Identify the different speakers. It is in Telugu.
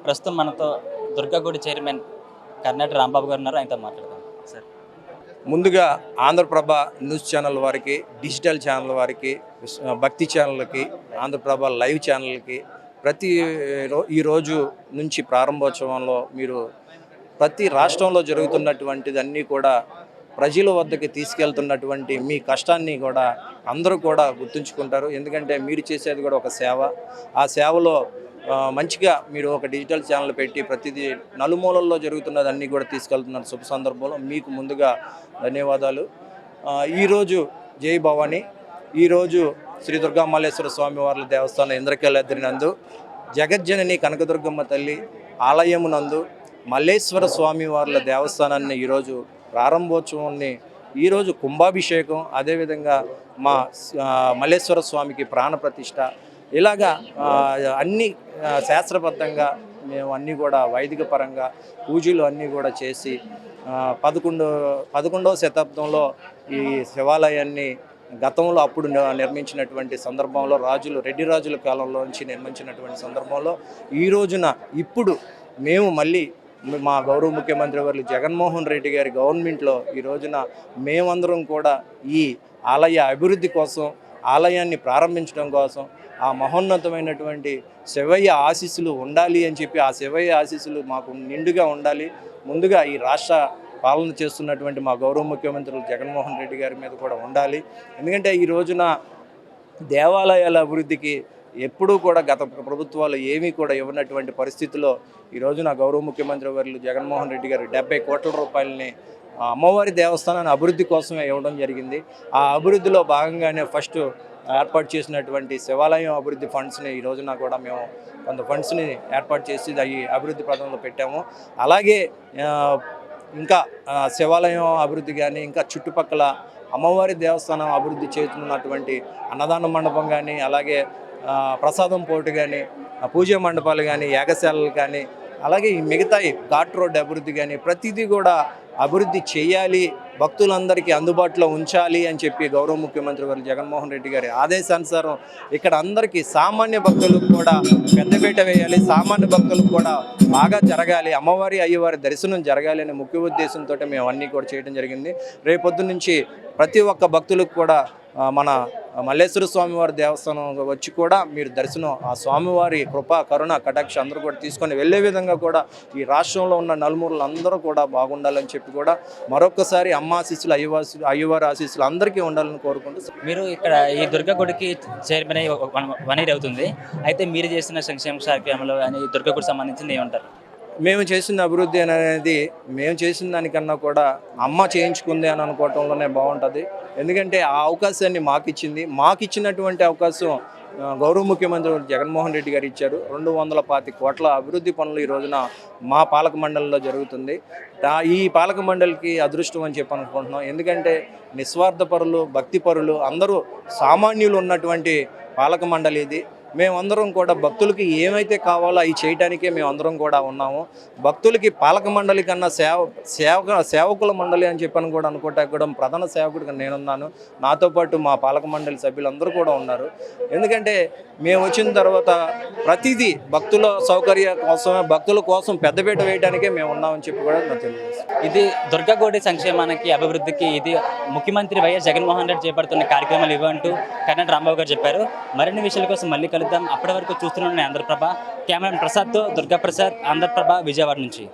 Speaker 1: ప్రస్తుతం మనతో దుర్గగుడి చైర్మన్ కర్ణాటి రాంబాబు గారు ఉన్నారు. ఆయనతో మాట్లాడదాం సార్.
Speaker 2: ముందుగా ఆంధ్రప్రభ న్యూస్ ఛానల్ వారికి, డిజిటల్ ఛానల్ వారికి, భక్తి ఛానళ్ళకి, ఆంధ్రప్రభ లైవ్ ఛానల్కి ఈరోజు నుంచి ప్రారంభోత్సవంలో మీరు ప్రతి రాష్ట్రంలో జరుగుతున్నటువంటిదన్నీ కూడా ప్రజల వద్దకి తీసుకెళ్తున్నటువంటి మీ కష్టాన్ని కూడా అందరూ కూడా గుర్తుంచుకుంటారు. ఎందుకంటే మీరు చేసేది కూడా ఒక సేవ. ఆ సేవలో మంచిగా మీరు ఒక డిజిటల్ ఛానల్ పెట్టి ప్రతిదీ నలుమూలల్లో జరుగుతున్నదన్నీ కూడా తీసుకెళ్తున్నారు. శుభ సందర్భంలో మీకు ముందుగా ధన్యవాదాలు. ఈరోజు జై భవాని, ఈరోజు శ్రీ దుర్గా మల్లేశ్వర స్వామి వార్ల దేవస్థానం ఇంద్రకీలాద్రి నందు జగజ్జనని కనకదుర్గమ్మ తల్లి ఆలయమునందు మల్లేశ్వర స్వామి వార్ల దేవస్థానాన్ని ఈరోజు ప్రారంభోత్సవాన్ని, ఈరోజు కుంభాభిషేకం, అదేవిధంగా మా మల్లేశ్వర స్వామికి ప్రాణప్రతిష్ఠ, ఇలాగా అన్ని శాస్త్రబద్ధంగా మేము అన్నీ కూడా వైదిక పరంగా పూజలు అన్నీ కూడా చేసి 11వ శతాబ్దంలో ఈ శివాలయాన్ని గతంలో అప్పుడు నిర్మించినటువంటి సందర్భంలో రెడ్డి రాజుల కాలంలో నుంచి నిర్మించినటువంటి సందర్భంలో ఈ రోజున ఇప్పుడు మేము మళ్ళీ మా గౌరవ ముఖ్యమంత్రి వర్యులు జగన్మోహన్ రెడ్డి గారి గవర్నమెంట్లో ఈ రోజున మేమందరం కూడా ఈ ఆలయ అభివృద్ధి కోసం, ఆలయాన్ని ప్రారంభించడం కోసం, ఆ మహోన్నతమైనటువంటి శివయ్య ఆశీస్సులు ఉండాలి అని చెప్పి, ఆ శివయ్య ఆశీస్సులు మాకు నిండుగా ఉండాలి. ముందుగా ఈ రాష్ట్ర పాలన చేస్తున్నటువంటి మా గౌరవ ముఖ్యమంత్రులు జగన్మోహన్ రెడ్డి గారి మీద కూడా ఉండాలి. ఎందుకంటే ఈ రోజున దేవాలయాల అభివృద్ధికి ఎప్పుడూ కూడా గత ప్రభుత్వాలు ఏమీ కూడా ఇవ్వనటువంటి పరిస్థితుల్లో ఈ రోజున గౌరవ ముఖ్యమంత్రి వర్యులు జగన్మోహన్ రెడ్డి గారు 70 కోట్ల రూపాయలని అమ్మవారి దేవస్థానాన్ని అభివృద్ధి కోసమే ఇవ్వడం జరిగింది. ఆ అభివృద్ధిలో భాగంగానే ఫస్ట్ ఏర్పాటు చేసినటువంటి శివాలయం అభివృద్ధి ఫండ్స్ని ఈ రోజున కూడా మేము కొంత ఫండ్స్ని ఏర్పాటు చేసి ఈ అభివృద్ధి పథకంలో పెట్టాము. అలాగే ఇంకా శివాలయం అభివృద్ధి కానీ, ఇంకా చుట్టుపక్కల అమ్మవారి దేవస్థానం అభివృద్ధి చేస్తున్నటువంటి అన్నదాన మండపం కానీ, అలాగే ప్రసాదం పోటు కానీ, పూజా మండపాలు కానీ, యాగశాలలు కానీ, అలాగే ఈ మిగతా ఘాట్ రోడ్ అభివృద్ధి కానీ ప్రతిదీ కూడా అభివృద్ధి చేయాలి, భక్తులందరికీ అందుబాటులో ఉంచాలి అని చెప్పి గౌరవ ముఖ్యమంత్రి వారు జగన్మోహన్ రెడ్డి గారి ఆదేశానుసారం ఇక్కడ అందరికీ సామాన్య భక్తులకు కూడా పెద్దపీట వేయాలి, సామాన్య భక్తులకు కూడా బాగా జరగాలి, అమ్మవారి అయ్యవారి దర్శనం జరగాలి అనే ముఖ్య ఉద్దేశంతో మేము అన్నీ కూడా చేయడం జరిగింది. రేపొద్దు నుంచి ప్రతి ఒక్క భక్తులకు కూడా మన మల్లేశ్వర స్వామివారి దేవస్థానం వచ్చి కూడా మీరు దర్శనం, ఆ స్వామివారి కృప, కరుణ, కటాక్ష అందరూ కూడా తీసుకొని వెళ్ళే విధంగా కూడా ఈ రాష్ట్రంలో ఉన్న నలుమూలలు అందరూ కూడా బాగుండాలని చెప్పి కూడా మరొకసారి అమ్మ ఆశీస్సులు, అయ్యవారి ఆశీస్సులు అందరికీ ఉండాలని కోరుకుంటూ.
Speaker 1: మీరు ఇక్కడ ఈ దుర్గా గుడికి చైర్మన్ అయ్యి 1 year అవుతుంది. అయితే మీరు చేసిన సంక్షేమ కార్యక్రమంలో కానీ దుర్గా గుడికి సంబంధించింది ఏమంటారు?
Speaker 2: మేము చేసిన అభివృద్ధి అనేది మేము చేసిన దానికన్నా కూడా అమ్మ చేయించుకుంది అని అనుకోవటంలోనే బాగుంటుంది. ఎందుకంటే ఆ అవకాశాన్ని మాకు ఇచ్చినటువంటి అవకాశం గౌరవ ముఖ్యమంత్రి జగన్మోహన్ రెడ్డి గారు ఇచ్చారు. 225 కోట్ల అభివృద్ధి పనులు ఈ రోజున మా పాలక మండలిలో జరుగుతుంది. ఈ పాలక మండలికి అదృష్టం అని చెప్పి అనుకుంటున్నాం. ఎందుకంటే నిస్వార్థపరులు, భక్తిపరులు అందరూ సామాన్యులు ఉన్నటువంటి పాలక మండలి ఇది. మేమందరం కూడా భక్తులకి ఏమైతే కావాలో అవి చేయడానికే మేమందరం కూడా ఉన్నాము. భక్తులకి పాలక మండలి కన్నా సేవకుల మండలి అని చెప్పని కూడా అనుకోవటానికి కూడా ప్రధాన సేవకుడిగా నేనున్నాను. నాతో పాటు మా పాలక మండలి సభ్యులందరూ కూడా ఉన్నారు. ఎందుకంటే మేము వచ్చిన తర్వాత ప్రతిదీ భక్తుల సౌకర్యం కోసమే, భక్తుల కోసం పెద్దపీట వేయడానికే మేము ఉన్నామని చెప్పి కూడా నాకు తెలియజేస్తాను.
Speaker 1: ఇది దుర్గగుడి సంక్షేమానికి, అభివృద్ధికి ఇది ముఖ్యమంత్రి వైఎస్ జగన్మోహన్ రెడ్డి చేపడుతున్న కార్యక్రమాలు ఇవ్వంటూ కర్ణాటి రాంబాబు గారు చెప్పారు. మరిన్ని విషయాల కోసం మళ్ళీ కలుద్దాం. అప్పటి వరకు చూస్తున్నాను ఆంధ్రప్రభ. కెమెరామెన్ ప్రసాద్తో దుర్గా ప్రసాద్, ఆంధ్రప్రభ, విజయవాడ నుంచి.